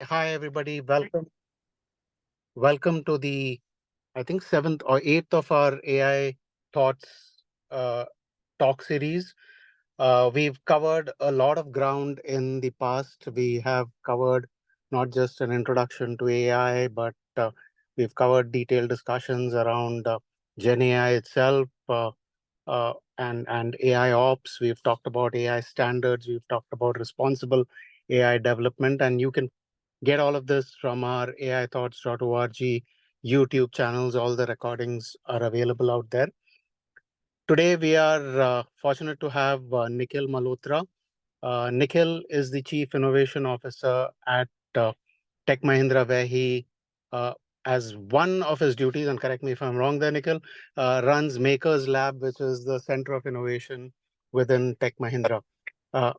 Hi, everybody. Welcome to the, I think, seventh or eighth of our AI Thoughts uh, talk series. We've covered a lot of ground in the past. We have covered not just an introduction to AI, but we've covered detailed discussions around Gen AI itself and AI ops. We've talked about AI standards. We've talked about responsible AI development, and you can get all of this from our aithoughts.org YouTube channels. All the recordings are available out there. Today, we are fortunate to have Nikhil Malhotra. Nikhil is the Chief Innovation Officer at Tech Mahindra, where he, as one of his duties, and correct me if I'm wrong there, Nikhil, runs Makers Lab, which is the center of innovation within Tech Mahindra. Uh,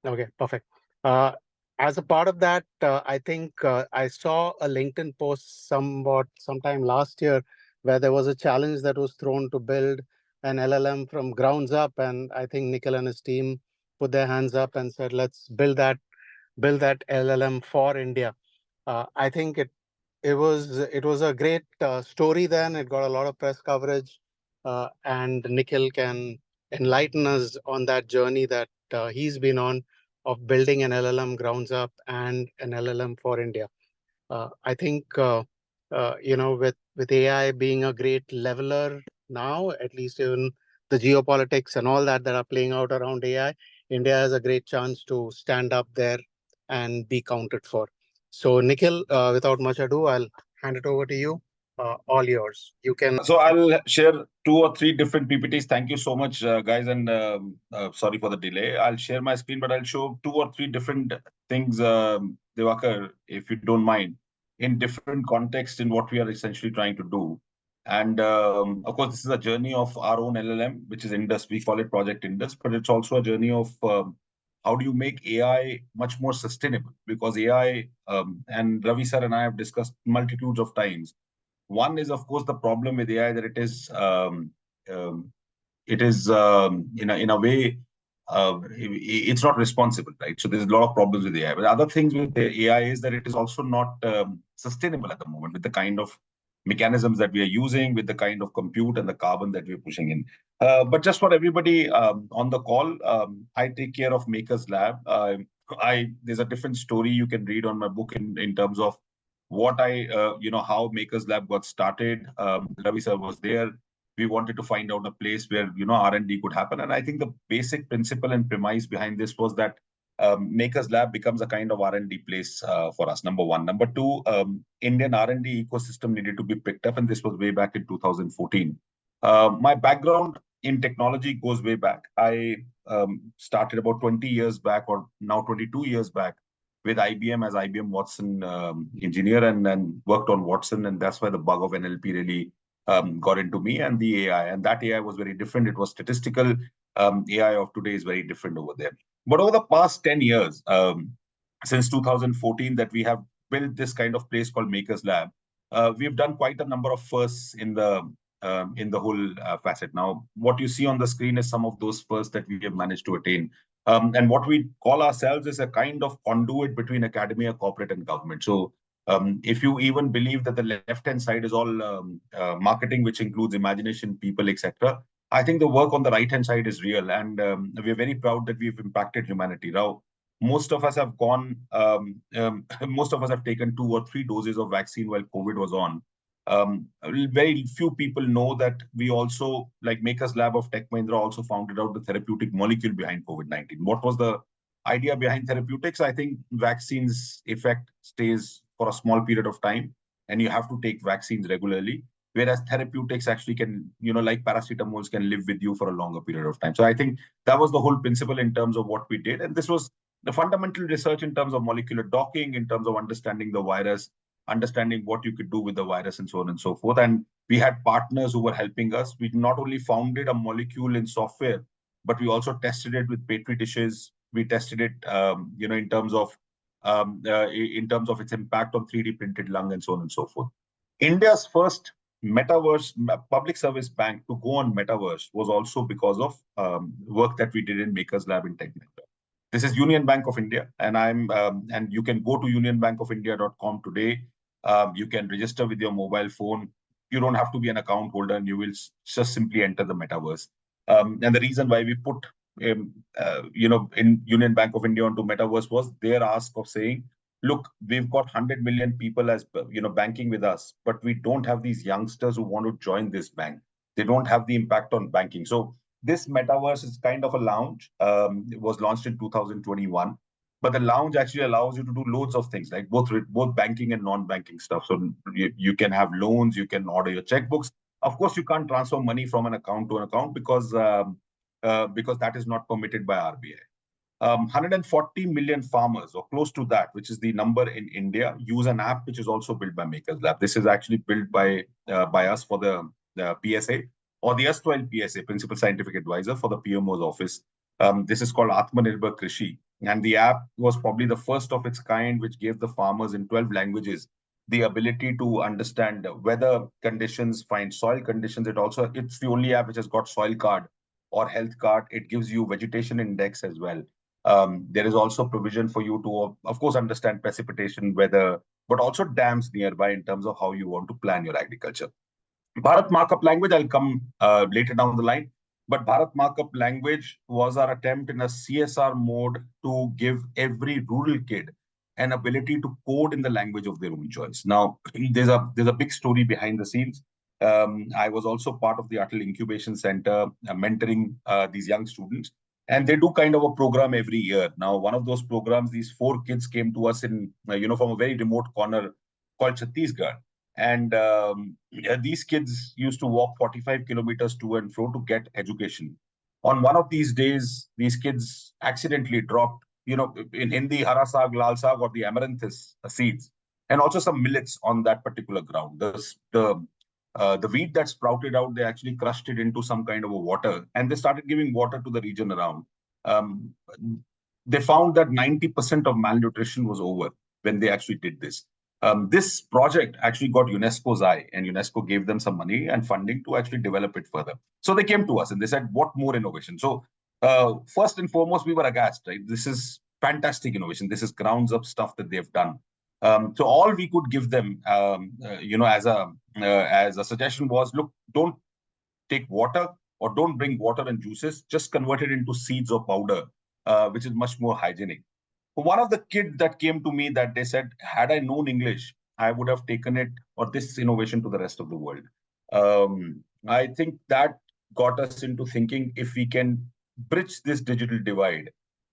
Okay, perfect. Uh, as a part of that, I think I saw a LinkedIn post sometime last year where there was a challenge that was thrown to build an LLM from grounds up, and I think Nikhil and his team put their hands up and said, "Let's build that LLM for India." I think it was a great story. Then it got a lot of press coverage, and Nikhil can enlighten us on that journey that he's been on of building an LLM grounds up and an LLM for India. I think with AI being a great leveler now, at least in the geopolitics and all that are playing out around AI, India has a great chance to stand up there and be counted for. So, Nikhil, without much ado, I'll hand it over to you. All yours. You can. So I'll share two or three different PPTs. Thank you so much, guys, and sorry for the delay. I'll share my screen, but I'll show two or three different things, Devakar, if you don't mind, in different contexts in what we are essentially trying to do. And of course, this is a journey of our own LLM, which is Indus. We call it Project Indus, but it's also a journey of how do you make AI much more sustainable? Because AI, and Ravi sir and I have discussed multitudes of times. One is, of course, the problem with AI that um, it is in a way it's not responsible, right? So there's a lot of problems with AI. But other things with the AI is that it is also not sustainable at the moment with the kind of mechanisms that we are using, with the kind of compute and the carbon that we're pushing in. But just for everybody on the call, I take care of Makers Lab. There's a different story you can read on my book in terms of what how Makers Lab got started. Ravi sir was there. We wanted to find out a place where R&D could happen, and I think the basic principle and premise behind this was that Makers Lab becomes a kind of R&D place for us. Number one. Number two, Indian R&D ecosystem needed to be picked up, and this was way back in 2014. My background in technology goes way back. I started about 20 years back, or now 22 years back, with IBM as IBM Watson engineer, and worked on Watson, and that's why the bug of NLP really got into me, and the AI. And that AI was very different. It was statistical. AI of today is very different over there. But over the past 10 years, since 2014, that we have built this kind of place called Makers Lab, we've done quite a number of firsts in the whole facet. Now, what you see on the screen is some of those firsts that we have managed to attain. And what we call ourselves is a kind of conduit between academia, corporate, and government. So if you even believe that the left-hand side is all marketing, which includes imagination, people, etc., I think the work on the right-hand side is real, and we're very proud that we've impacted humanity. Now, most of us have most of us have taken 2 or 3 doses of vaccine while COVID was on. Very few people know that we also, like Makers Lab of Tech Mahindra, also founded out the therapeutic molecule behind COVID-19. What was the idea behind therapeutics? I think vaccines effect stays for a small period of time, and you have to take vaccines regularly. Whereas therapeutics actually can, like paracetamols, can live with you for a longer period of time. So I think that was the whole principle in terms of what we did. And this was the fundamental research in terms of molecular docking, in terms of understanding the virus, understanding what you could do with the virus, and so on and so forth. And we had partners who were helping us. We not only founded a molecule in software, but we also tested it with petri dishes. We tested it, in terms of its impact on 3D printed lung, and so on and so forth. India's first metaverse public service bank to go on metaverse was also because of work that we did in Makers Lab in Tech Mahindra. This is Union Bank of India, and and you can go to unionbankofindia.com today. You can register with your mobile phone. You don't have to be an account holder, and you will just simply enter the metaverse. And the reason why we put in Union Bank of India onto metaverse was their ask of saying, look, we've got 100 million people as banking with us, but we don't have these youngsters who want to join this bank. They don't have the impact on banking. So this metaverse is kind of a lounge. It was launched in 2021, but the lounge actually allows you to do loads of things, like both banking and non-banking stuff. So you can have loans, you can order your checkbooks. Of course, you can't transfer money from an account to an account because that is not permitted by RBI. 140 million farmers, or close to that, which is the number in India, use an app which is also built by Makers Lab. This is actually built by us for the PSA, or the erstwhile PSA, Principal Scientific Advisor for the PMO's office. This is called Atmanirbhar Krishi, and the app was probably the first of its kind, which gave the farmers in 12 languages the ability to understand weather conditions, find soil conditions. It's the only app which has got soil card or health card. It gives you vegetation index as well. There is also provision for you to, of course, understand precipitation, weather, but also dams nearby in terms of how you want to plan your agriculture. Bharat Markup Language, I'll come later down the line. But Bharat Markup Language was our attempt in a CSR mode to give every rural kid an ability to code in the language of their own choice. Now, there's a big story behind the scenes. I was also part of the Atal Incubation Center, mentoring these young students. And they do kind of a program every year. Now, one of those programs, these 4 kids came to us in, from a very remote corner called Chhattisgarh. And these kids used to walk 45 kilometers to and fro to get education. On one of these days, these kids accidentally dropped, in Hindi, hara saag, lal saag, or the amaranthus seeds, and also some millets on that particular ground. The wheat that sprouted out, they actually crushed it into some kind of a water, and they started giving water to the region around. Um, they found that 90% of malnutrition was over when they actually did this. This project actually got UNESCO's eye, and UNESCO gave them some money and funding to actually develop it further. So they came to us and they said, what more innovation? So first and foremost, we were aghast, right? This is fantastic innovation. This is grounds up stuff that they've done. So all we could give them, as a suggestion was, look, don't take water or don't bring water and juices, just convert it into seeds or powder, which is much more hygienic. One of the kids that came to me that they said, had I known English, I would have taken it or this innovation to the rest of the world. I think that got us into thinking if we can bridge this digital divide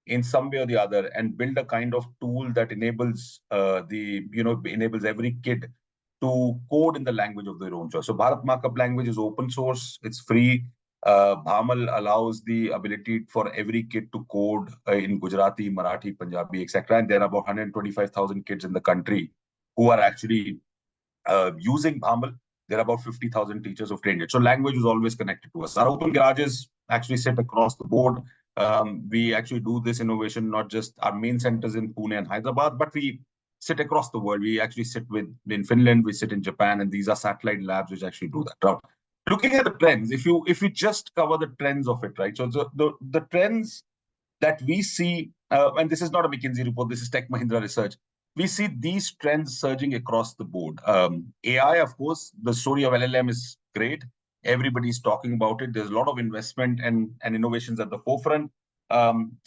in some way or the other and build a kind of tool that enables enables every kid to code in the language of their own choice. So Bharat Markup Language is open source, it's free. Bhamal allows the ability for every kid to code in Gujarati, Marathi, Punjabi, etc. And there are about 125,000 kids in the country who are actually using Bhamal. There are about 50,000 teachers who've trained it. So language is always connected to us. Our open garages actually sit across the board. We actually do this innovation, not just our main centers in Pune and Hyderabad, but we sit across the world. We actually sit in Finland, we sit in Japan, and these are satellite labs which actually do that. Now, looking at the trends, if you just cover the trends of it, right? So the trends that we see, and this is not a McKinsey report, this is Tech Mahindra research. We see these trends surging across the board. AI, of course, the story of LLM is great. Everybody's talking about it. There's a lot of investment and innovations at the forefront.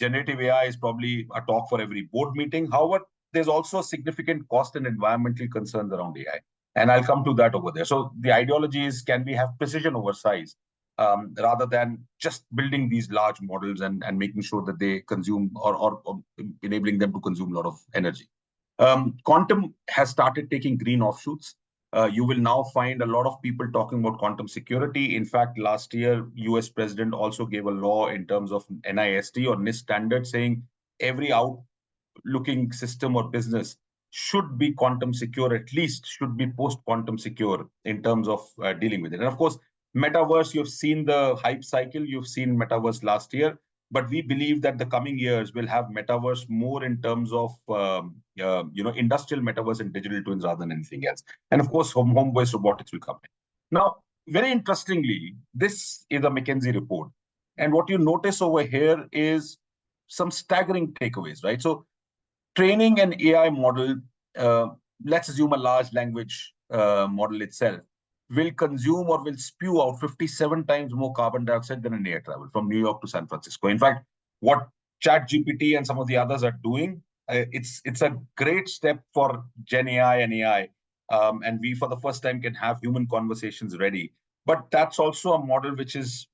Generative AI is probably a talk for every board meeting. However, there's also a significant cost and environmental concerns around AI. And I'll come to that over there. So the ideology is, can we have precision over size? Rather than just building these large models and making sure that they consume or enabling them to consume a lot of energy. Quantum has started taking green offshoots. You will now find a lot of people talking about quantum security. In fact, last year, US president also gave a law in terms of NIST or NIST standard saying every outlooking system or business should be quantum secure, at least should be post-quantum secure in terms of dealing with it. And of course, metaverse, you've seen the hype cycle, you've seen metaverse last year, but we believe that the coming years will have metaverse more in terms of industrial metaverse and digital twins rather than anything else. And of course, home-based robotics will come in. Now, very interestingly, this is a McKinsey report. And what you notice over here is some staggering takeaways, right? So training an AI model, uh, let's assume a large language model itself, will consume or will spew out 57 times more carbon dioxide than an air travel from New York to San Francisco. In fact, what ChatGPT and some of the others are doing, it's a great step for Gen AI and AI. And we, for the first time, can have human conversations ready. But that's also a model which has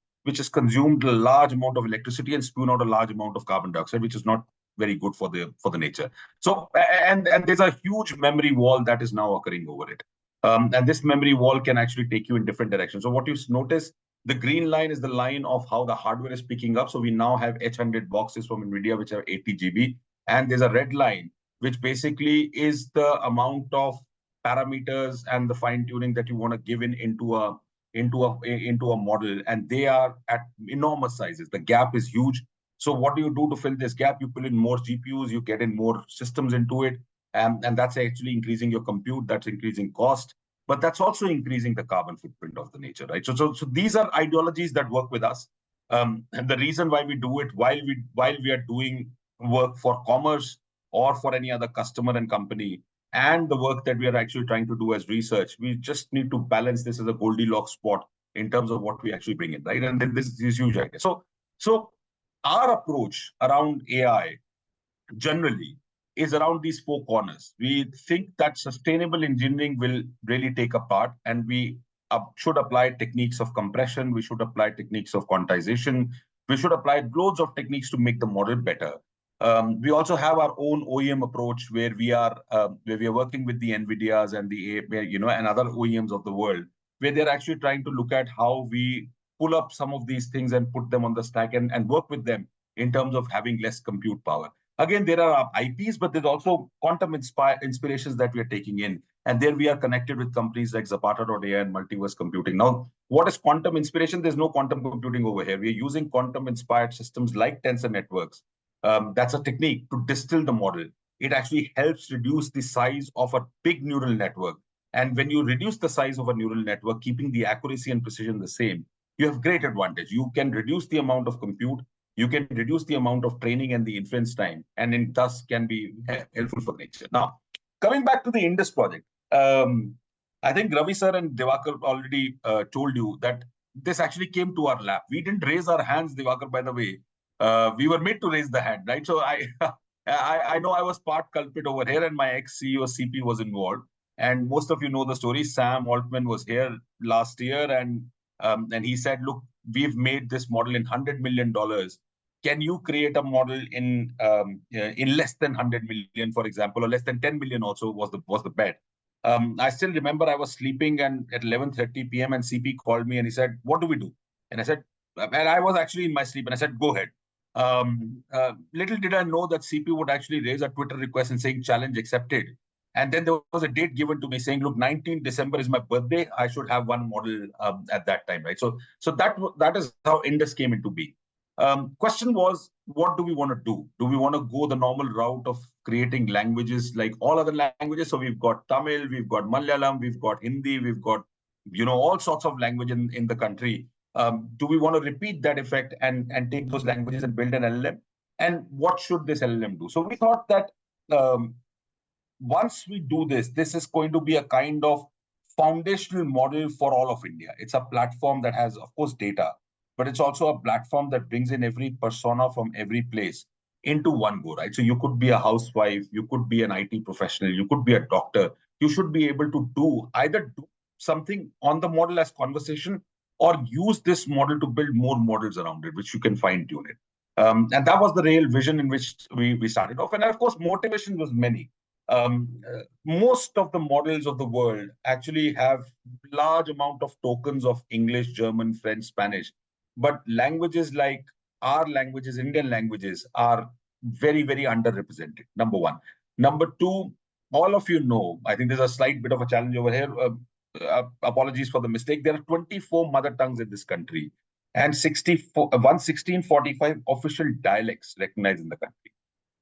consumed a large amount of electricity and spewed out a large amount of carbon dioxide, which is not very good for the nature. So and there's a huge memory wall that is now occurring over it. And this memory wall can actually take you in different directions. So what you notice, the green line is the line of how the hardware is picking up. So we now have H100 boxes from NVIDIA, which are 80 GB. And there's a red line, which basically is the amount of parameters and the fine tuning that you want to give into a model. And they are at enormous sizes. The gap is huge. So what do you do to fill this gap? You pull in more GPUs, you get in more systems into it, and that's actually increasing your compute, that's increasing cost, but that's also increasing the carbon footprint of the nature, right? So these are ideologies that work with us. And the reason why we do it while we are doing work for commerce or for any other customer and company, and the work that we are actually trying to do as research, we just need to balance this as a Goldilocks spot in terms of what we actually bring in, right? And then this is huge idea. So our approach around AI generally is around these four corners. We think that sustainable engineering will really take a part, and we should apply techniques of compression, we should apply techniques of quantization, we should apply loads of techniques to make the model better. We also have our own OEM approach where we are working with the NVIDIAs and and other OEMs of the world, where they're actually trying to look at how we pull up some of these things and put them on the stack and work with them in terms of having less compute power. Again, there are IPs, but there's also quantum inspirations that we are taking in. And there we are connected with companies like Zapata.ai and Multiverse Computing. Now, what is quantum inspiration? There's no quantum computing over here. We're using quantum-inspired systems like tensor networks. That's a technique to distill the model. It actually helps reduce the size of a big neural network. And when you reduce the size of a neural network, keeping the accuracy and precision the same, you have great advantage. You can reduce the amount of compute, you can reduce the amount of training and the inference time, and it thus can be helpful for nature. Now, coming back to the Indus project, I think Ravi sir and Divakar already told you that this actually came to our lap. We didn't raise our hands, Divakar, by the way. We were made to raise the hand, right? So I know I was part culprit over here, and my ex-CEO CP was involved. And most of you know the story. Sam Altman was here last year, and he said, "Look, we've made this model in $100 million. Can you create a model in less than 100 million, for example, or less than 10 million?" Also was the bet. I still remember I was sleeping, and at 11:30 p.m. and CP called me and he said, "What do we do?" And I said, and I was actually in my sleep, and I said, "Go ahead." Little did I know that CP would actually raise a Twitter request and saying challenge accepted. And then there was a date given to me saying, "Look, 19th December is my birthday. I should have one model at that time," right? So that is how Indus came into being. Question was, what do we want to do? Do we want to go the normal route of creating languages like all other languages? So we've got Tamil, we've got Malayalam, we've got Hindi, we've got all sorts of language in the country. Do we want to repeat that effect and take those languages and build an LLM? And what should this LLM do? So we thought that once we do this, this is going to be a kind of foundational model for all of India. It's a platform that has, of course, data, but it's also a platform that brings in every persona from every place into one go, right? So you could be a housewife, you could be an IT professional, you could be a doctor. You should be able to either do something on the model as conversation, or use this model to build more models around it, which you can fine tune it. And that was the real vision in which we started off. And of course, motivation was many. Most of the models of the world actually have large amount of tokens of English, German, French, Spanish, but languages like our languages, Indian languages, are very, very underrepresented. Number one. Number two, all of you know, I think there's a slight bit of a challenge over here. Apologies for the mistake. There are 24 mother tongues in this country, and 11645 official dialects recognized in the country.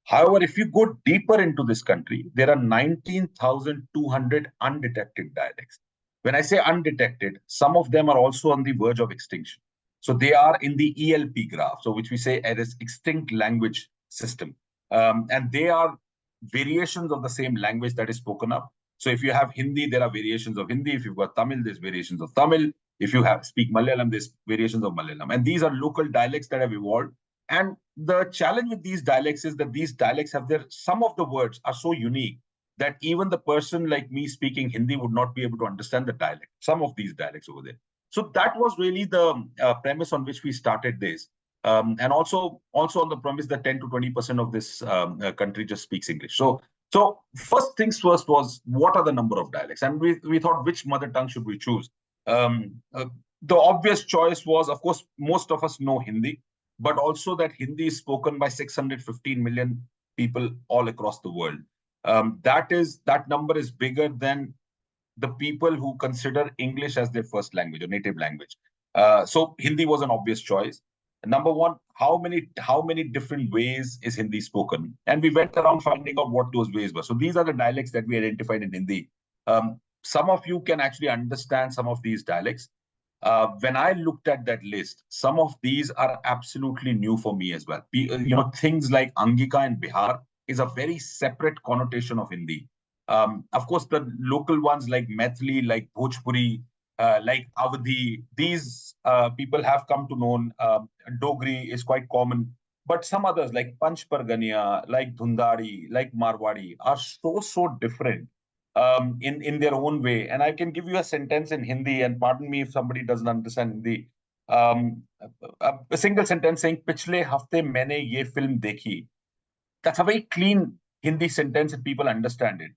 However, if you go deeper into this country, there are 19,200 undetected dialects. When I say undetected, some of them are also on the verge of extinction. So they are in the ELP graph, so which we say as extinct language system. And they are variations of the same language that is spoken up. So if you have Hindi, there are variations of Hindi. If you've got Tamil, there's variations of Tamil. If you speak Malayalam, there's variations of Malayalam. And these are local dialects that have evolved. And the challenge with these dialects is that these dialects have some of the words are so unique that even the person like me speaking Hindi would not be able to understand the dialect, some of these dialects over there. So that was really the premise on which we started this. And also on the premise that 10 to 20% of this country just speaks English. So first things first was, what are the number of dialects? And we thought, which mother tongue should we choose? The obvious choice was, of course, most of us know Hindi, but also that Hindi is spoken by 615 million people all across the world. That number is bigger than the people who consider English as their first language or native language. So Hindi was an obvious choice. Number one, how many different ways is Hindi spoken? And we went around finding out what those ways were. So these are the dialects that we identified in Hindi. Some of you can actually understand some of these dialects. When I looked at that list, some of these are absolutely new for me as well. Things like Angika and Bihar is a very separate connotation of Hindi. Of course, the local ones like Maithili, like Bhojpuri, like Awadhi, these people have come to know. Dogri is quite common. But some others like Panch Pargania, like Dhundari, like Marwadi are so different in their own way. And I can give you a sentence in Hindi, and pardon me if somebody doesn't understand Hindi. A single sentence saying, "Pichle hafte maine ye film dekhi." That's a very clean Hindi sentence and people understand it.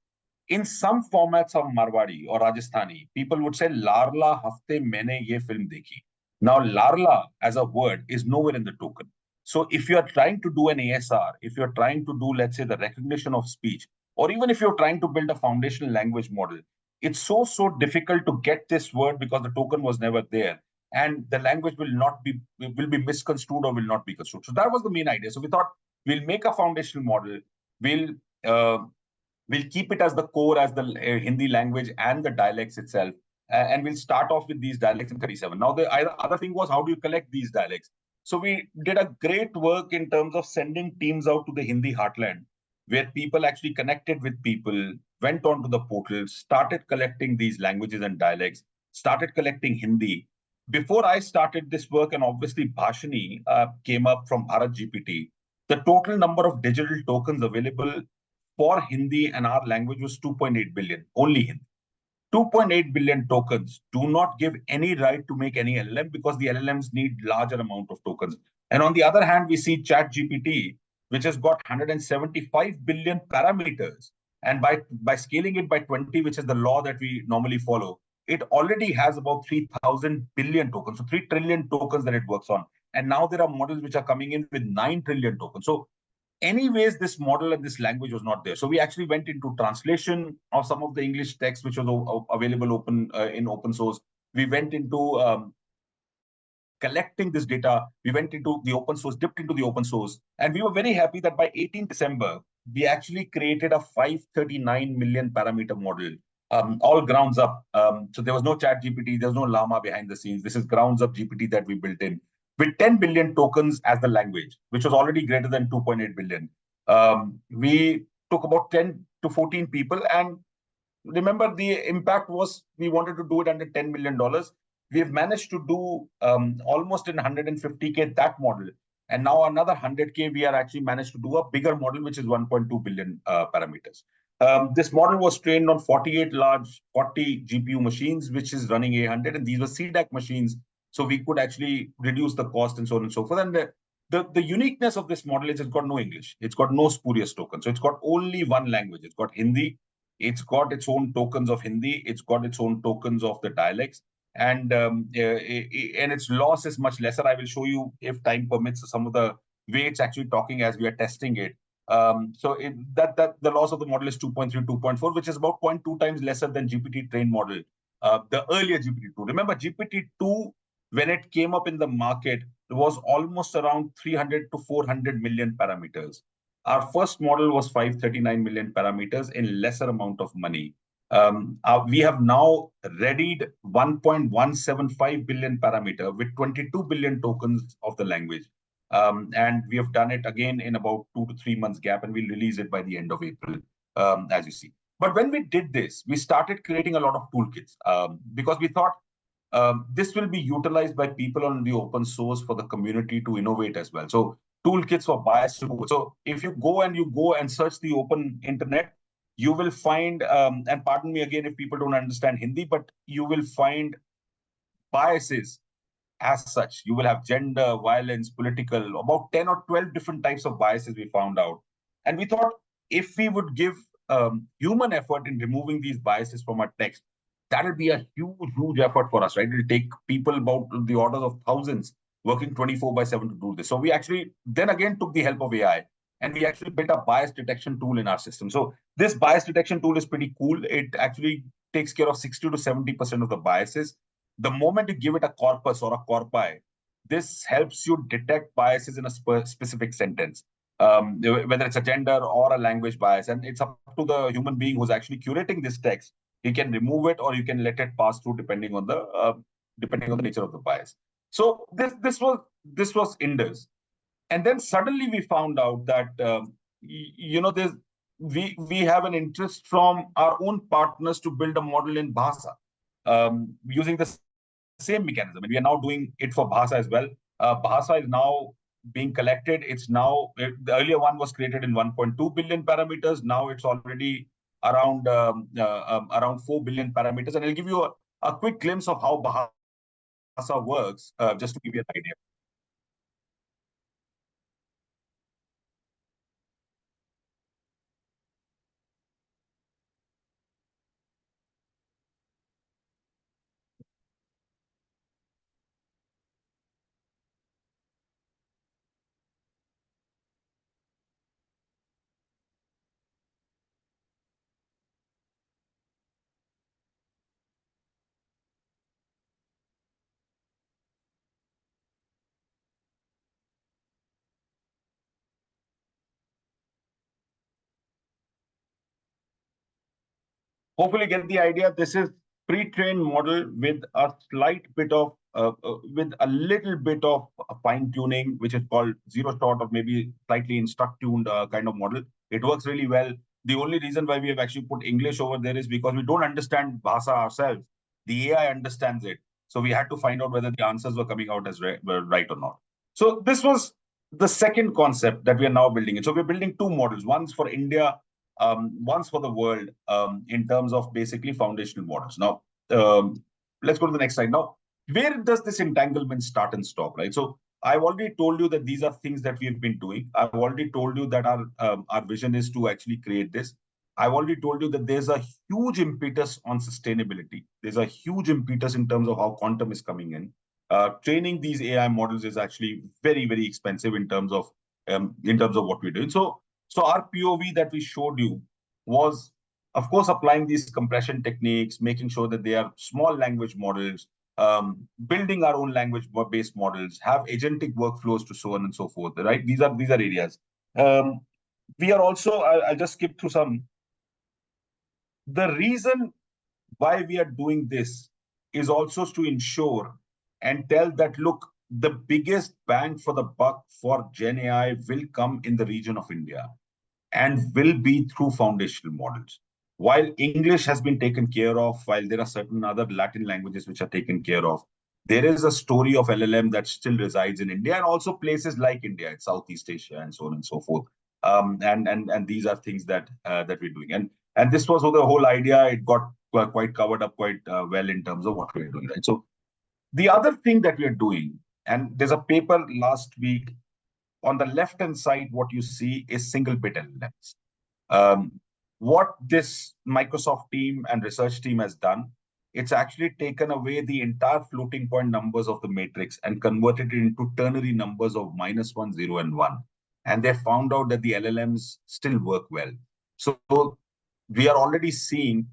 In some formats of Marwadi or Rajasthani, people would say, "Larla hafte maine ye film dekhi." Now, Larla as a word is nowhere in the token. So if you are trying to do an ASR, if you're trying to do, let's say, the recognition of speech, or even if you're trying to build a foundational language model, it's so difficult to get this word because the token was never there. And the language will be misconstrued or will not be construed. So that was the main idea. So we thought, we'll make a foundational model. We'll uh, we'll keep it as the core, as the Hindi language and the dialects itself. And we'll start off with these dialects in 37. Now, the other thing was, how do you collect these dialects? So we did a great work in terms of sending teams out to the Hindi heartland, where people actually connected with people, went onto the portal, started collecting these languages and dialects, started collecting Hindi. Before I started this work, and obviously Bhashini came up from Bharat GPT, the total number of digital tokens available for Hindi and our language was 2.8 billion, only Hindi. 2.8 billion tokens do not give any right to make any LLM, because the LLMs need larger amount of tokens. And on the other hand, we see ChatGPT, which has got 175 billion parameters. And by scaling it by 20, which is the law that we normally follow, it already has about 3,000 billion tokens, so 3 trillion tokens that it works on. And now there are models which are coming in with 9 trillion tokens. So anyways, this model and this language was not there. So we actually went into translation of some of the English text, which was available in open source. We went into collecting this data. We went into the open source, dipped into the open source. And we were very happy that by 18 December, we actually created a 539 million parameter model, all grounds up. So there was no ChatGPT, there was no Llama behind the scenes. This is grounds up GPT that we built in, with 10 billion tokens as the language, which was already greater than 2.8 billion. We took about 10 to 14 people, and remember, the impact was, we wanted to do it under $10 million. We've managed to do almost in 150K that model. And now another 100K, we are actually managed to do a bigger model, which is 1.2 billion parameters. This model was trained on 48 large 40 GPU machines, which is running A100. And these were CDAC machines. So we could actually reduce the cost and so on and so forth. And the uniqueness of this model is it's got no English. It's got no spurious token. So it's got only one language. It's got Hindi. It's got its own tokens of Hindi. It's got its own tokens of the dialects. And its loss is much lesser. I will show you, if time permits, some of the way it's actually talking as we are testing it. So the loss of the model is 2.3, 2.4, which is about 0.2 times lesser than GPT trained model, the earlier GPT-2. Remember, GPT-2, when it came up in the market, it was almost around 300 to 400 million parameters. Our first model was 539 million parameters in lesser amount of money. We have now readied 1.175 billion parameter with 22 billion tokens of the language. And we have done it again in about 2 to 3 months gap, and we'll release it by the end of April, as you see. But when we did this, we started creating a lot of toolkits, because we thought this will be utilized by people on the open source for the community to innovate as well. So toolkits for bias removal. So if you go and search the open internet, you will find, and pardon me again if people don't understand Hindi, but you will find biases as such. You will have gender, violence, political, about 10 or 12 different types of biases we found out. And we thought if we would give human effort in removing these biases from our text, that will be a huge, huge effort for us, right? It will take people about the orders of thousands working 24/7 to do this. So we actually then again took the help of AI, and we actually built a bias detection tool in our system. So this bias detection tool is pretty cool. It actually takes care of 60 to 70% of the biases. The moment you give it a corpus or a corpi, this helps you detect biases in a specific sentence, whether it's a gender or a language bias. And it's up to the human being who's actually curating this text. You can remove it or you can let it pass through depending on the nature of the bias. So this was Indus. And then suddenly we found out that there's we have an interest from our own partners to build a model in Bhasa, using the same mechanism. And we are now doing it for Bhasa as well. Bhasa is now being collected. The earlier one was created in 1.2 billion parameters. Now it's already around 4 billion parameters. And I'll give you a quick glimpse of how Bhasa works, just to give you an idea. Hopefully get the idea. This is pre-trained model with a slight bit of with a little bit of fine tuning, which is called zero shot or maybe slightly instruct tuned kind of model. It works really well. The only reason why we have actually put English over there is because we don't understand Bhasa ourselves. The AI understands it. So we had to find out whether the answers were coming out as were right or not. So this was the second concept that we are now building. And so we're building two models. One's for India, one's for the world, in terms of basically foundational models. Now, let's go to the next slide. Now, where does this entanglement start and stop, right? So I've already told you that these are things that we've been doing. I've already told you that our vision is to actually create this. I've already told you that there's a huge impetus on sustainability. There's a huge impetus in terms of how quantum is coming in. Training these AI models is actually very, very expensive in terms of what we're doing. So our POV that we showed you was, of course, applying these compression techniques, making sure that they are small language models, building our own language-based models, have agentic workflows to so on and so forth. Right? These are areas. We are also. I'll just skip through some. The reason why we are doing this is also to ensure and tell that, look, the biggest bang for the buck for Gen AI will come in the region of India and will be through foundational models. While English has been taken care of, while there are certain other Latin languages which are taken care of, there is a story of LLM that still resides in India and also places like India, Southeast Asia, and so on and so forth. And these are things that we're doing. And this was the whole idea. It got quite covered up quite well in terms of what we're doing, right? So the other thing that we're doing, and there's a paper last week on the left-hand side, what you see is single bit LLMs. What this Microsoft team and research team has done, it's actually taken away the entire floating point numbers of the matrix and converted it into ternary numbers of -1, 0, and 1. And they found out that the LLMs still work well. So we are already seeing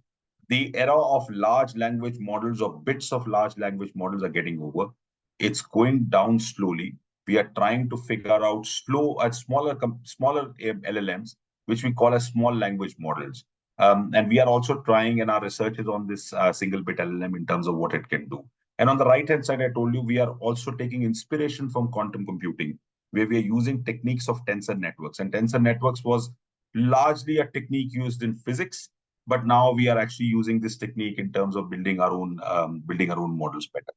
the era of large language models or bits of large language models are getting over. It's going down slowly. We are trying to figure out smaller LLMs, which we call as small language models. And we are also trying, and our research is on this single bit LLM in terms of what it can do. And on the right hand side, I told you we are also taking inspiration from quantum computing where we are using techniques of tensor networks. And tensor networks was largely a technique used in physics, but now we are actually using this technique in terms of building our own models better.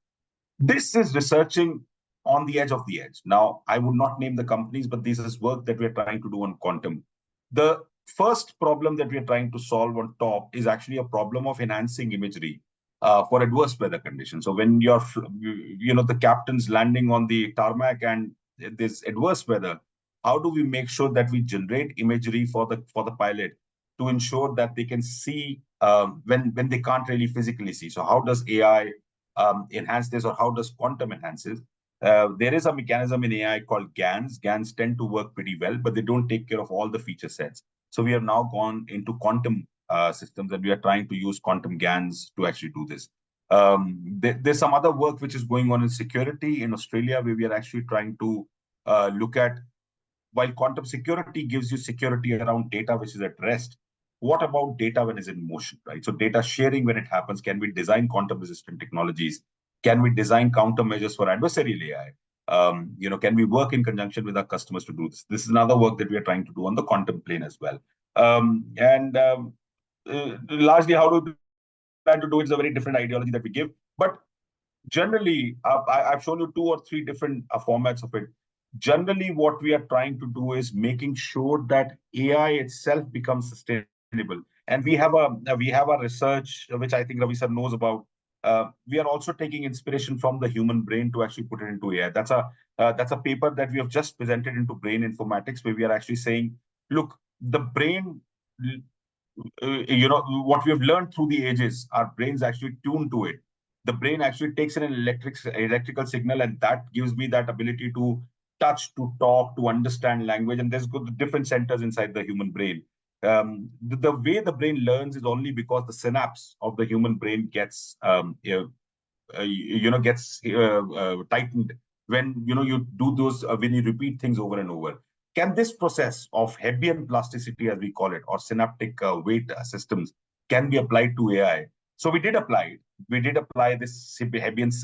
This is researching on the edge of the edge. Now, I would not name the companies, but this is work that we're trying to do on quantum. The first problem that we're trying to solve on top is actually a problem of enhancing imagery for adverse weather conditions. So when you're, the captain's landing on the tarmac and there's adverse weather, how do we make sure that we generate imagery for the pilot to ensure that they can see when they can't really physically see? So how does AI enhance this, or how does quantum enhance this? There is a mechanism in AI called GANs. GANs tend to work pretty well, but they don't take care of all the feature sets. So we have now gone into quantum systems, and we are trying to use quantum GANs to actually do this. There's some other work which is going on in security in Australia, where we are actually trying to look at, while quantum security gives you security around data which is at rest, what about data when it's in motion, right? So data sharing when it happens, can we design quantum resistant technologies? Can we design countermeasures for adversarial AI? Can we work in conjunction with our customers to do this? This is another work that we are trying to do on the quantum plane as well. Largely, how do we plan to do it is a very different ideology that we give. But generally, I've shown you 2 or 3 different formats of it. Generally, what we are trying to do is making sure that AI itself becomes sustainable. And we have a research which I think Ravi sir knows about. We are also taking inspiration from the human brain to actually put it into AI. That's a paper that we have just presented into Brain Informatics, where we are actually saying, look, the brain, what we have learned through the ages, our brains actually tune to it. The brain actually takes in an electrical signal, and that gives me that ability to touch, to talk, to understand language. And there's different centers inside the human brain. The way the brain learns is only because the synapse of the human brain gets tightened when you do those when you repeat things over and over. Can this process of Hebbian plasticity, as we call it, or synaptic weight systems, can be applied to AI? So we did apply it. We did apply this Hebbian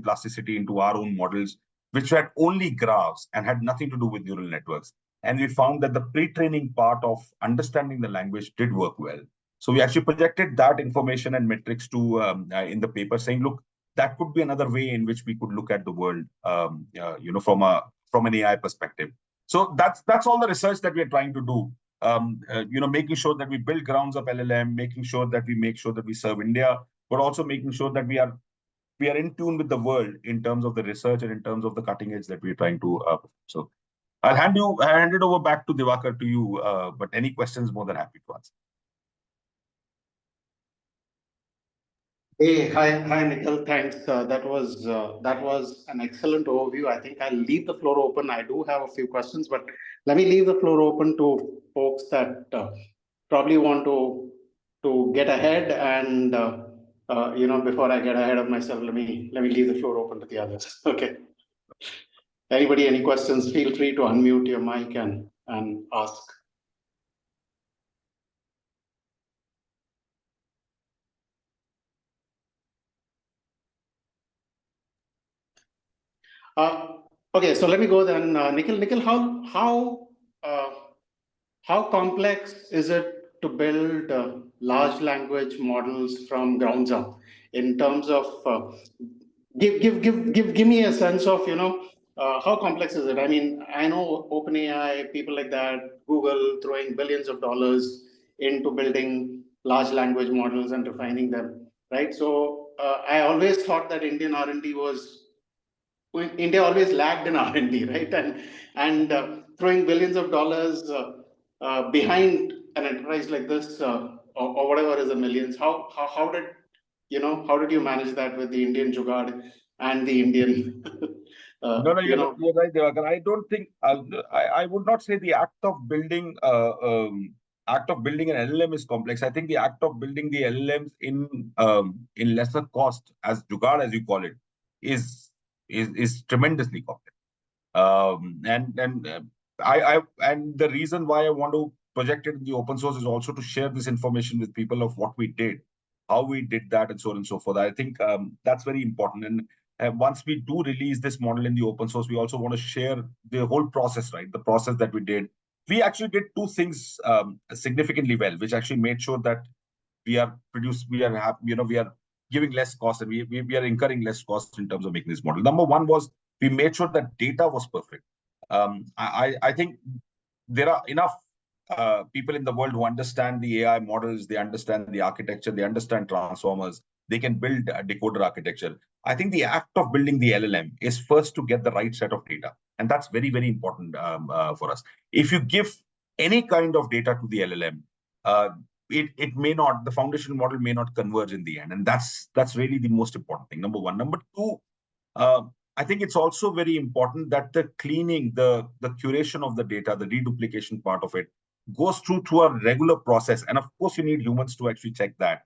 plasticity into our own models, which had only graphs and had nothing to do with neural networks. And we found that the pre-training part of understanding the language did work well. So we actually projected that information and metrics to in the paper, saying, look, that could be another way in which we could look at the world, from an AI perspective. So that's all the research that we're trying to do. Making sure that we build grounds up LLM, making sure that we serve India, but also making sure that we are in tune with the world in terms of the research and in terms of the cutting edge that we're trying to. So I'll hand it over back to Diwakar to you. But any questions, more than happy to answer. Hey, hi, Nikhil. Thanks. That was an excellent overview. I think I'll leave the floor open. I do have a few questions, but let me leave the floor open to folks that probably want to get ahead. And before I get ahead of myself, let me leave the floor open to the others. Okay. Anybody, any questions? Feel free to unmute your mic and ask. Okay, so let me go then. Nikhil, how complex is it to build large language models from grounds up in terms of give me a sense of how complex is it? I mean, I know OpenAI, people like that, Google throwing billions of dollars into building large language models and refining them, right? So I always thought that India always lagged in R&D, right? And throwing billions of dollars behind an enterprise like this, or whatever is the millions. How did you manage that with the Indian jugaad and the Indian? No, you're right, Devakar. I don't think I would not say the act of building an LLM is complex. I think the act of building the LLMs in lesser cost, as jugaad as you call it, is tremendously complex. And the reason why I want to project it in the open source is also to share this information with people of what we did, how we did that, and so on and so forth. I think that's very important. And once we do release this model in the open source, we also want to share the whole process, right? The process that we did. We actually did two things significantly well, which actually made sure that we are giving less cost, and we are incurring less cost in terms of making this model. Number one was we made sure that data was perfect. I think there are enough people in the world who understand the AI models, they understand the architecture, they understand transformers, they can build a decoder architecture. I think the act of building the LLM is first to get the right set of data. And that's very, very important for us. If you give any kind of data to the LLM, it may not, the foundation model may not converge in the end. And that's really the most important thing, number one. Number two, I think it's also very important that the cleaning, the curation of the data, the deduplication part of it goes through a regular process. And of course, you need humans to actually check that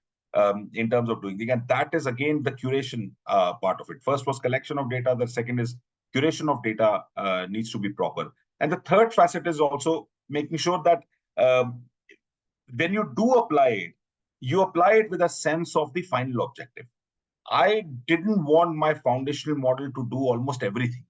in terms of doing things. And that is, again, the curation part of it. First was collection of data. The second is curation of data needs to be proper. And the third facet is also making sure that when you do apply it, you apply it with a sense of the final objective. I didn't want my foundational model to do almost everything.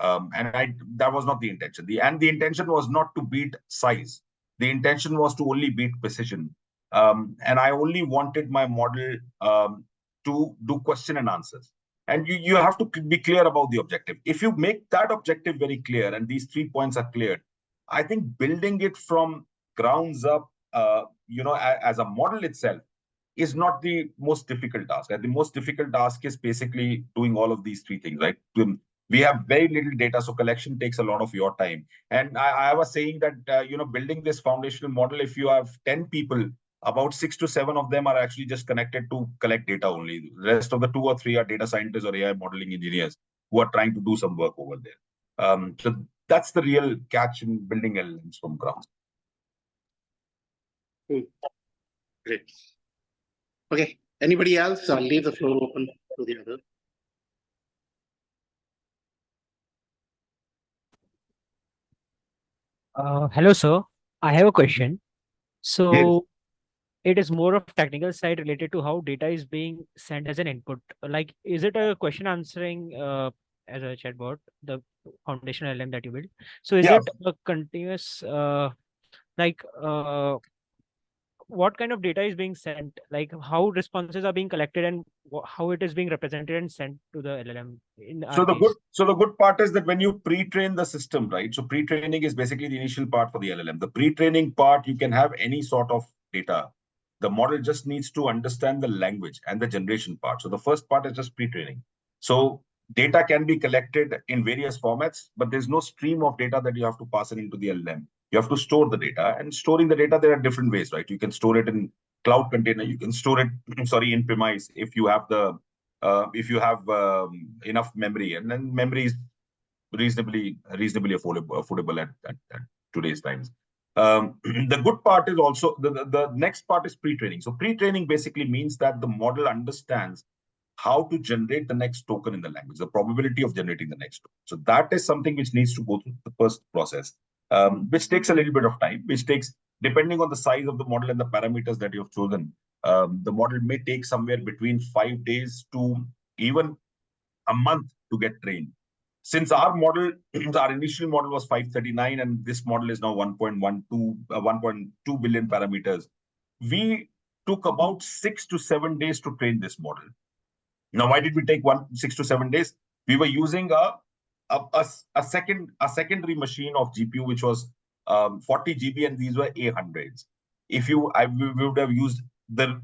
And that was not the intention. The intention was not to beat size. The intention was to only beat precision. And I only wanted my model to do question and answers. And you have to be clear about the objective. If you make that objective very clear, and these 3 points are clear, I think building it from grounds up, as a model itself, is not the most difficult task. The most difficult task is basically doing all of these 3 things, right? We have very little data, so collection takes a lot of your time. And I was saying that, building this foundational model, if you have 10 people, about 6 to 7 of them are actually just connected to collect data only. The rest of the 2 or 3 are data scientists or AI modeling engineers who are trying to do some work over there. So that's the real catch in building LLMs from ground. Great. Okay. Anybody else? I'll leave the floor open to the other. Hello, sir. I have a question. So Yes. it is more of technical side related to how data is being sent as an input. Like, is it a question answering as a chatbot, the foundation LM that you built? So is Yeah. it a continuous what kind of data is being sent? Like how responses are being collected and how it is being represented and sent to the LLM in our case? So the good part is that when you pre-train the system, right? So pre-training is basically the initial part for the LLM. The pre-training part, you can have any sort of data. The model just needs to understand the language and the generation part. So the first part is just pre-training. So data can be collected in various formats, but there's no stream of data that you have to pass it into the LLM. You have to store the data, and storing the data, there are different ways, right? You can store it in cloud container. You can store it, in premise if you have enough memory, and then memory is reasonably affordable at today's times. The good part is also the next part is pre-training. So pre-training basically means that the model understands how to generate the next token in the language, the probability of generating the next token. So that is something which needs to go through the first process, which takes a little bit of time, which takes, depending on the size of the model and the parameters that you've chosen, the model may take somewhere between 5 days to even a month to get trained. Since our model, our initial model was 539, and this model is now 1.2 billion parameters, we took about 6 to 7 days to train this model. Now, why did we take 6 to 7 days? We were using a secondary machine of GPU, which was 40 GB, and these were A100s. We would have used the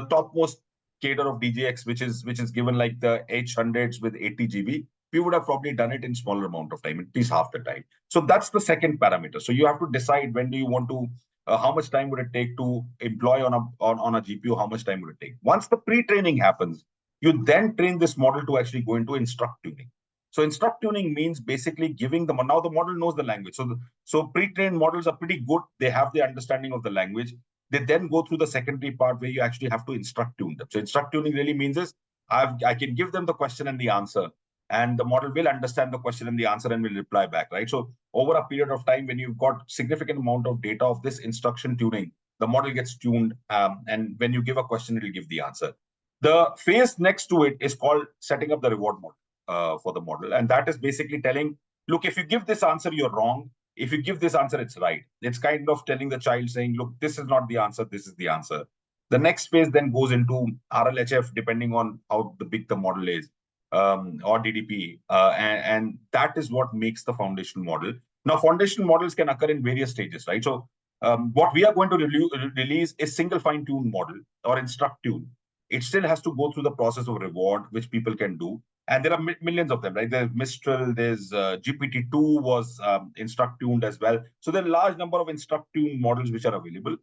topmost cadre of DJX, which is given like the H100s with 80 GB. We would have probably done it in smaller amount of time, at least half the time. So that's the second parameter. So you have to decide when do you want to, how much time would it take to employ on a GPU, how much time would it take? Once the pre-training happens, you then train this model to actually go into instruct tuning. So instruct tuning means basically giving them, now the model knows the language. So pre-trained models are pretty good. They have the understanding of the language. They then go through the secondary part where you actually have to instruct tune them. So instruct tuning really means is I can give them the question and the answer, and the model will understand the question and the answer and will reply back, right? So over a period of time, when you've got significant amount of data of this instruction tuning, the model gets tuned, and when you give a question, it will give the answer. The phase next to it is called setting up the reward model for the model. And that is basically telling, look, if you give this answer, you're wrong. If you give this answer, it's right. It's kind of telling the child saying, look, this is not the answer, this is the answer. The next phase then goes into RLHF, depending on how big the model is, or DDP. And that is what makes the foundation model. Now, foundation models can occur in various stages, right? So what we are going to release is single fine-tuned model or instruct tune. It still has to go through the process of reward, which people can do. And there are millions of them, right? There's Mistral, there's GPT-2 was instruct-tuned as well. So there are a large number of instruct-tuned models which are available.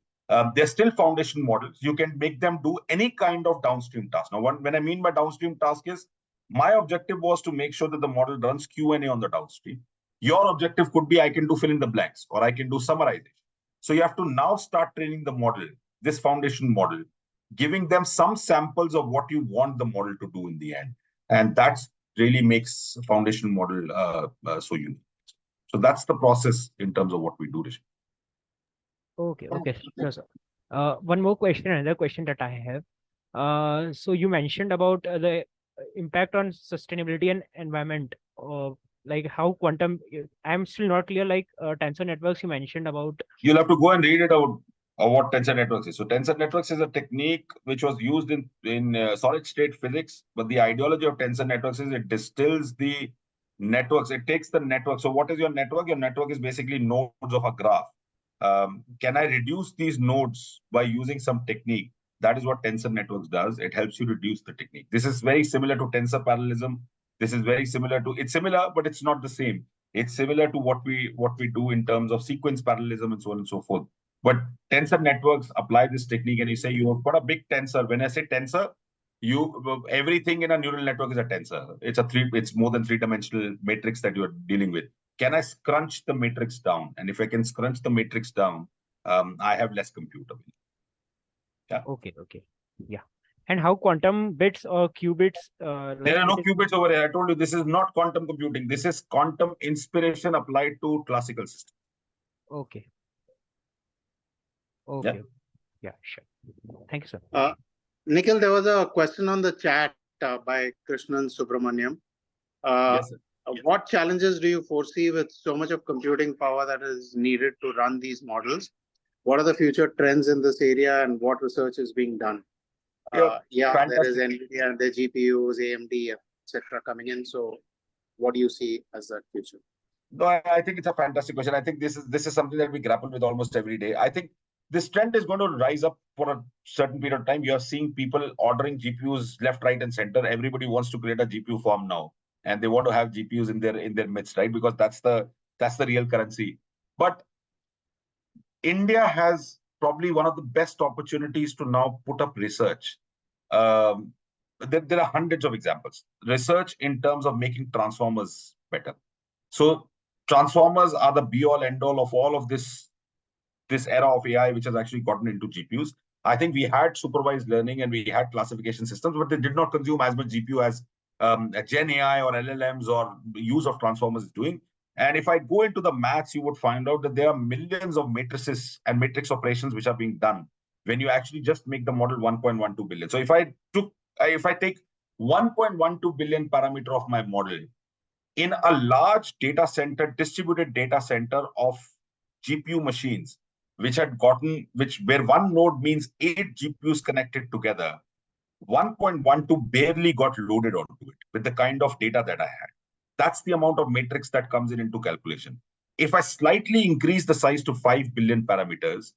They're still foundation models. You can make them do any kind of downstream task. Now, when I mean by downstream task is, my objective was to make sure that the model runs Q&A on the downstream. Your objective could be, I can do fill in the blanks, or I can do summarization. So you have to now start training the model, this foundation model, giving them some samples of what you want the model to do in the end. And that really makes foundation model so unique. So that's the process in terms of what we do, Rishi. Okay, sure, sir. One more question, another question that I have. So you mentioned about the impact on sustainability and environment, like how quantum, I'm still not clear, like tensor networks you mentioned about. You'll have to go and read it out of what tensor networks is. So tensor networks is a technique which was used in solid state physics, but the ideology of tensor networks is it distills the networks. It takes the network. So what is your network? Your network is basically nodes of a graph. Can I reduce these nodes by using some technique? That is what tensor networks does. It helps you reduce the technique. This is very similar to tensor parallelism. This is very similar to, it's similar, but it's not the same. It's similar to what we do in terms of sequence parallelism and so on and so forth. But tensor networks apply this technique, and you say you have got a big tensor. When I say tensor, everything in a neural network is a tensor. It's more than three-dimensional matrix that you're dealing with. Can I scrunch the matrix down? And if I can scrunch the matrix down, I have less compute available. Yeah. Okay. Yeah. And how quantum bits or qubits? There are no qubits over here. I told you this is not quantum computing. This is quantum inspiration applied to classical systems. Okay. Yeah, sure. Thank you, sir. Nikhil, there was a question on the chat by Krishnan Subramaniam. Yes, sir. What challenges do you foresee with so much of computing power that is needed to run these models? What are the future trends in this area, and what research is being done? There is NVIDIA, the GPUs, AMD, etc. coming in. So what do you see as that future? No, I think it's a fantastic question. I think this is something that we grapple with almost every day. I think this trend is going to rise up for a certain period of time. You are seeing people ordering GPUs left, right, and center. Everybody wants to create a GPU farm now, and they want to have GPUs in their midst, right? Because that's the real currency. But India has probably one of the best opportunities to now put up research. There are hundreds of examples. Research in terms of making transformers better. So transformers are the be-all, end-all of all of this era of AI, which has actually gotten into GPUs. I think we had supervised learning and we had classification systems, but they did not consume as much GPU as Gen AI or LLMs or use of transformers is doing. And if I go into the maths, you would find out that there are millions of matrices and matrix operations which are being done when you actually just make the model 1.12 billion. So if I take 1.12 billion parameter of my model in a large data center, distributed data center of GPU machines, where one node means 8 GPUs connected together, 1.12 barely got loaded onto it with the kind of data that I had. That's the amount of matrix that comes into calculation. If I slightly increase the size to 5 billion parameters,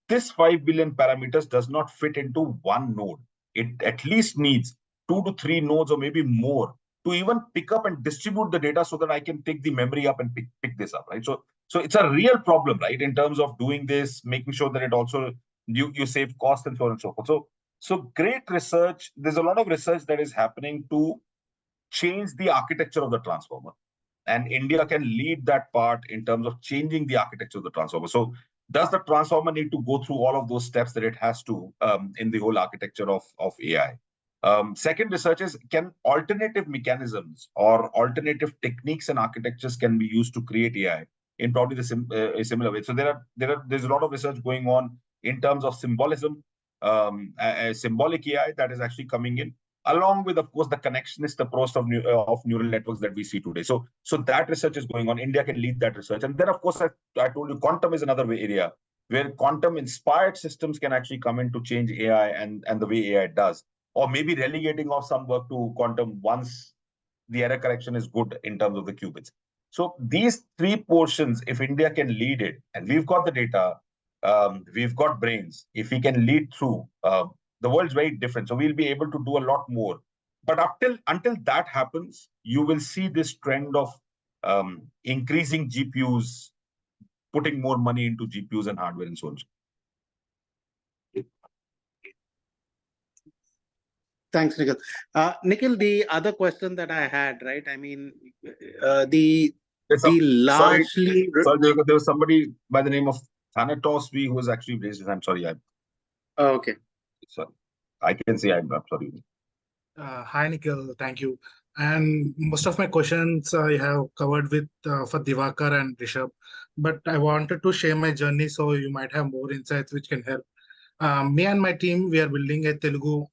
this 5 billion parameters does not fit into one node. It at least needs 2 to 3 nodes or maybe more to even pick up and distribute the data so that I can take the memory up and pick this up, right? So it's a real problem, right? In terms of doing this, making sure that it also, you save cost and so on and so forth. So great research. There's a lot of research that is happening to change the architecture of the transformer. And India can lead that part in terms of changing the architecture of the transformer. So does the transformer need to go through all of those steps that it has to in the whole architecture of AI? Second research is, can alternative mechanisms or alternative techniques and architectures can be used to create AI in probably a similar way? So there's a lot of research going on in terms of symbolism. a symbolic AI that is actually coming in, along with, of course, the connectionist approach of neural networks that we see today. So that research is going on. India can lead that research. And then, of course, I told you, quantum is another area where quantum-inspired systems can actually come in to change AI and the way AI does, or maybe relegating of some work to quantum once the error correction is good in terms of the qubits. So these three portions, if India can lead it, and we've got the data, we've got brains, if we can lead through, the world's very different. So we'll be able to do a lot more. But until that happens, you will see this trend of increasing GPUs, putting more money into GPUs and hardware and so on. Thanks, Nikhil. Nikhil, the other question that I had, right? I mean, the largely. Sorry, there was somebody by the name of Thanatos V who was actually raised his hand. Sorry, okay. Sorry, I can say I'm sorry. Hi, Nikhil. Thank you. And most of my questions I have covered with for Diwakar and Rishabh, but I wanted to share my journey so you might have more insights which can help. Me and my team, we are building a Telugu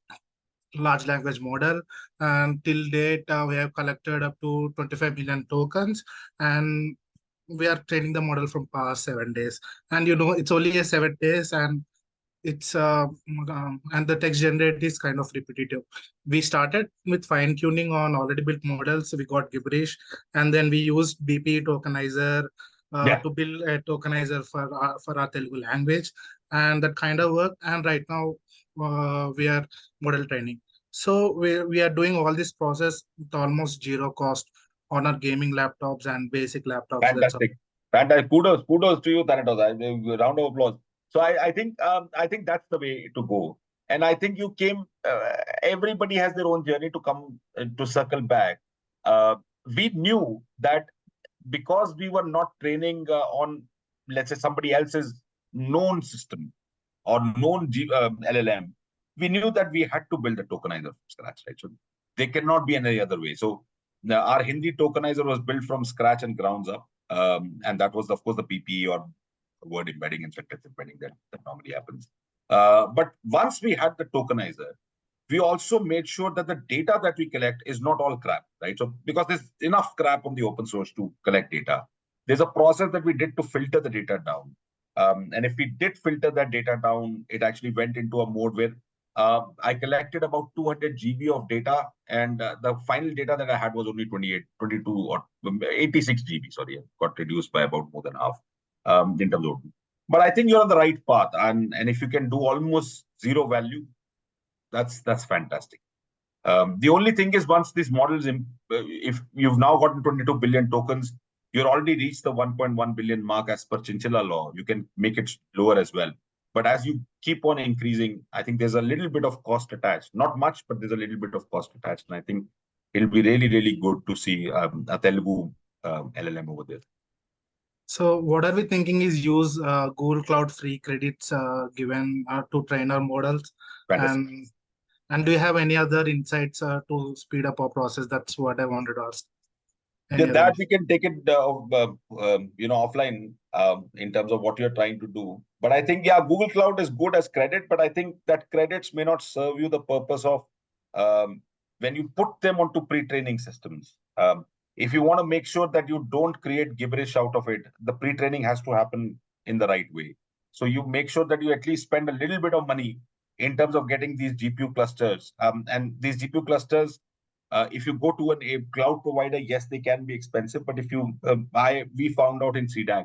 large language model, and till date we have collected up to 25 million tokens, and we are training the model from past 7 days. And it's only a 7 days, and it's and the text generate is kind of repetitive. We started with fine tuning on already built models. We got gibberish, and then we used BP tokenizer to build a tokenizer for our Telugu language, and that kind of work. And right now we are model training. So we are doing all this process with almost zero cost on our gaming laptops and basic laptops. Fantastic. Kudos to you, Thanatos. Round of applause. So I think that's the way to go. And I think you came. Everybody has their own journey to come to circle back. We knew that because we were not training on, let's say, somebody else's known system or known LLM, we knew that we had to build a tokenizer from scratch, right? So there cannot be any other way. So our Hindi tokenizer was built from scratch and grounds up, and that was, of course, the PPE or word embedding and sentence embedding that normally happens. But once we had the tokenizer, we also made sure that the data that we collect is not all crap, right? So because there's enough crap on the open source to collect data, there's a process that we did to filter the data down. And if we did filter that data down, it actually went into a mode where I collected about 200 GB of data, and the final data that I had was only 22 or 86 GB. Sorry, it got reduced by about more than half in terms of. But I think you're on the right path, and if you can do almost zero value, that's fantastic. The only thing is, once these models, if you've now gotten 22 billion tokens, you're already reached the 1.1 billion mark as per Chinchilla law. You can make it lower as well. But as you keep on increasing, I think there's a little bit of cost attached. Not much, but there's a little bit of cost attached. And I think it'll be really, really good to see a Telugu LLM over there. So what are we thinking is use Google Cloud free credits given to train our models. Fantastic. And do you have any other insights to speed up our process? That's what I wanted to ask. That we can take it offline in terms of what you're trying to do. But I think, Google Cloud is good as credit, but I think that credits may not serve you the purpose of when you put them onto pre-training systems. If you want to make sure that you don't create gibberish out of it, the pre-training has to happen in the right way. So you make sure that you at least spend a little bit of money in terms of getting these GPU clusters. And these GPU clusters, if you go to a cloud provider, yes, they can be expensive. But if you we found out in CDAC,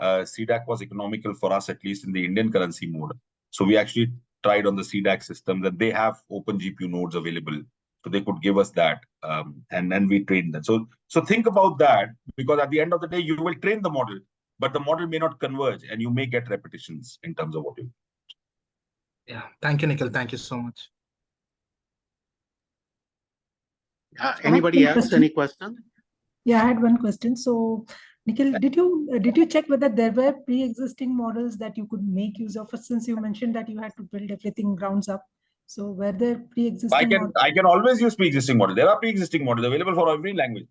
CDAC was economical for us, at least in the Indian currency mode. So we actually tried on the CDAC system that they have open GPU nodes available. So they could give us that, and then we trained them. So think about that, because at the end of the day, you will train the model, but the model may not converge, and you may get repetitions in terms of what you. Yeah, thank you, Nikhil. Thank you so much. Anybody else? Any question? Yeah, I had one question. So, Nikhil, did you check whether there were pre-existing models that you could make use of? Since you mentioned that you had to build everything grounds up, so were there pre-existing? I can always use pre-existing models. There are pre-existing models available for every language.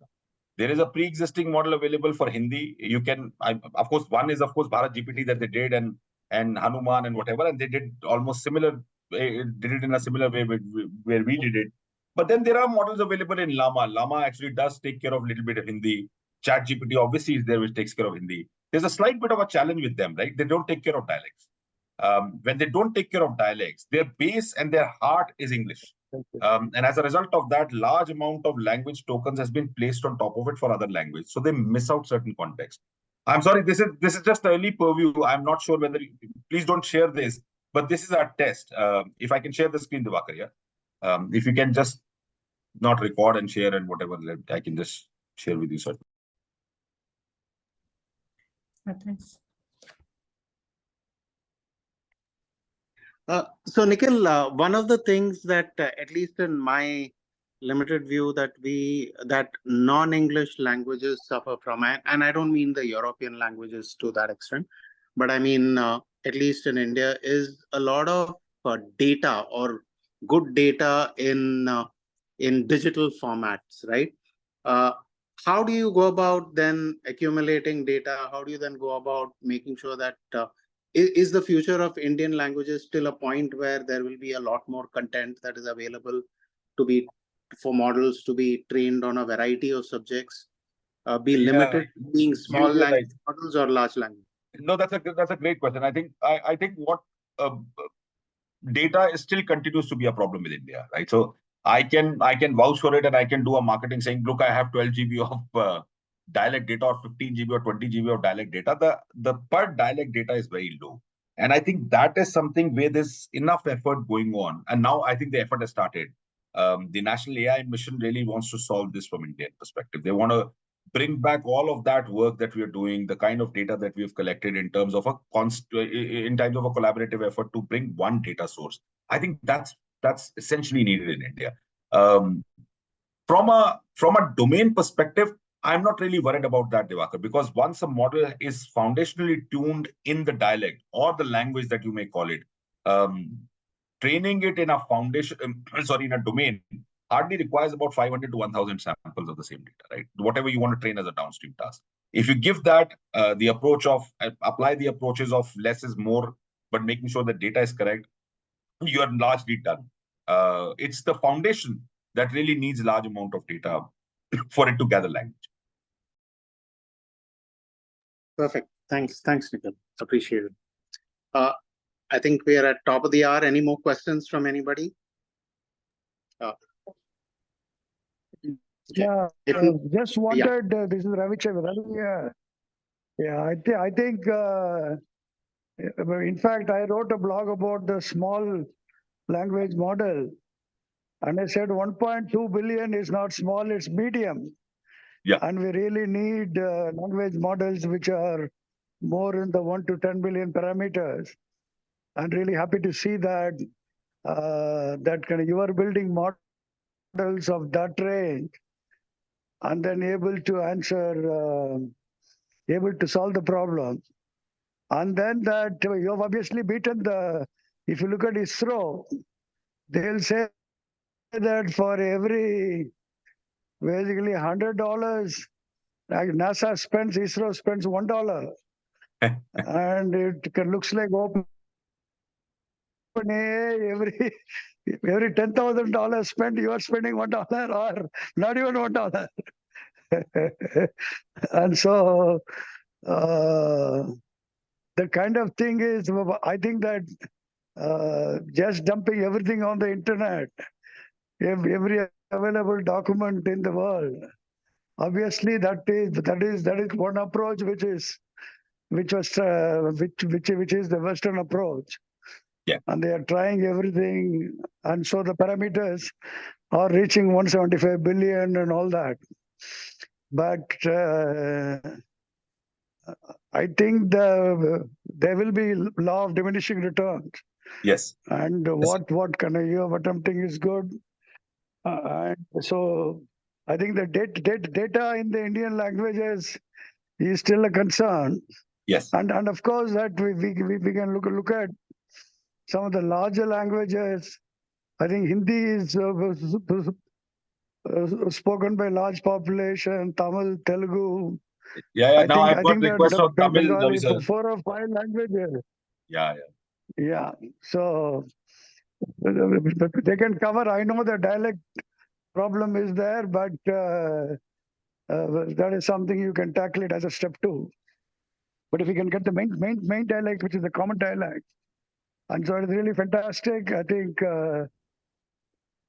There is a pre-existing model available for Hindi. You can, of course, one is Bharat GPT that they did, and Hanuman and whatever, and they did almost similar did it in a similar way where we did it. But then there are models available in Llama. Llama actually does take care of a little bit of Hindi. ChatGPT obviously is there, which takes care of Hindi. There's a slight bit of a challenge with them, right? They don't take care of dialects. When they don't take care of dialects, their base and their heart is English. And as a result of that, large amount of language tokens has been placed on top of it for other language. So they miss out certain context. I'm sorry, this is just early purview. I'm not sure whether, please don't share this, but this is our test. If I can share the screen, Divakar, yeah? If you can just not record and share and whatever, I can just share with you, sir. Thanks. So Nikhil, one of the things that, at least in my limited view, that non-English languages suffer from, and I don't mean the European languages to that extent, but I mean, at least in India, is a lot of data or good data in digital formats, right? How do you go about then accumulating data? How do you then go about making sure that is the future of Indian languages still a point where there will be a lot more content that is available for models to be trained on a variety of subjects, be limited to being small language models or large language? No, that's a great question. I think what data still continues to be a problem with India, right? So I can vouch for it, and I can do a marketing saying, look, I have 12 GB of dialect data or 15 GB or 20 GB of dialect data. The per dialect data is very low. And I think that is something where there's enough effort going on. And now I think the effort has started. The National AI Mission really wants to solve this from Indian perspective. They want to bring back all of that work that we are doing, the kind of data that we have collected in terms of a collaborative effort to bring one data source. I think that's essentially needed in India. From a domain perspective, I'm not really worried about that, Divakar, because once a model is foundationally tuned in the dialect or the language that you may call it, training it in a in a domain hardly requires about 500 to 1,000 samples of the same data, right? Whatever you want to train as a downstream task. If you give that the approach of, apply the approaches of less is more, but making sure the data is correct, you are largely done. It's the foundation that really needs large amount of data for it to gather language. Perfect. Thanks, Nikhil. Appreciate it. I think we are at top of the hour. Any more questions from anybody? Yeah, just wanted. This is Ravi. I think. In fact, I wrote a blog about the small language model, and I said 1.2 billion is not small; it's medium. Yeah. And we really need language models which are more in the 1 to 10 billion parameters. I'm really happy to see that you are building models of that range, and then able to answer, able to solve the problem. And then that you have obviously beaten if you look at ISRO, they'll say that for every basically $100 like NASA spends, ISRO spends $1. And it looks like OpenAI, every $10,000 spent, you are spending $1 or not even $1. And so the kind of thing is, I think that just dumping everything on the internet, every available document in the world, obviously that is one approach which is the Western approach. Yeah. And they are trying everything, and so the parameters are reaching 175 billion and all that. But I think there will be law of diminishing returns. Yes. And what you are attempting is good. And so I think the data in the Indian languages is still a concern. Yes. And of course that we can look at some of the larger languages. I think Hindi is spoken by large population, Tamil, Telugu. Yeah. Now I've got requests of Tamil. Bengali, 4 or 5 languages. Yeah. Yeah. So They can cover. I know the dialect problem is there, but that is something you can tackle it as a step 2. But if you can get the main dialect, which is the common dialect, and so it's really fantastic. I think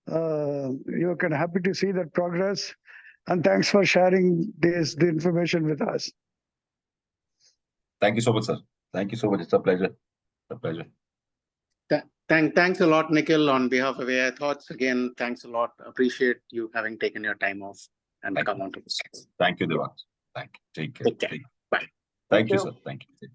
you can happy to see that progress, and thanks for sharing the information with us. Thank you so much, sir. Thank you so much. It's a pleasure. It's a pleasure. Thanks a lot, Nikhil, on behalf of AiThoughts. Again, thanks a lot. Appreciate you having taken your time off and come on to this. Thank you, Devang. Thank you. Take care. Take care. Bye. Thank you, sir. Thank you.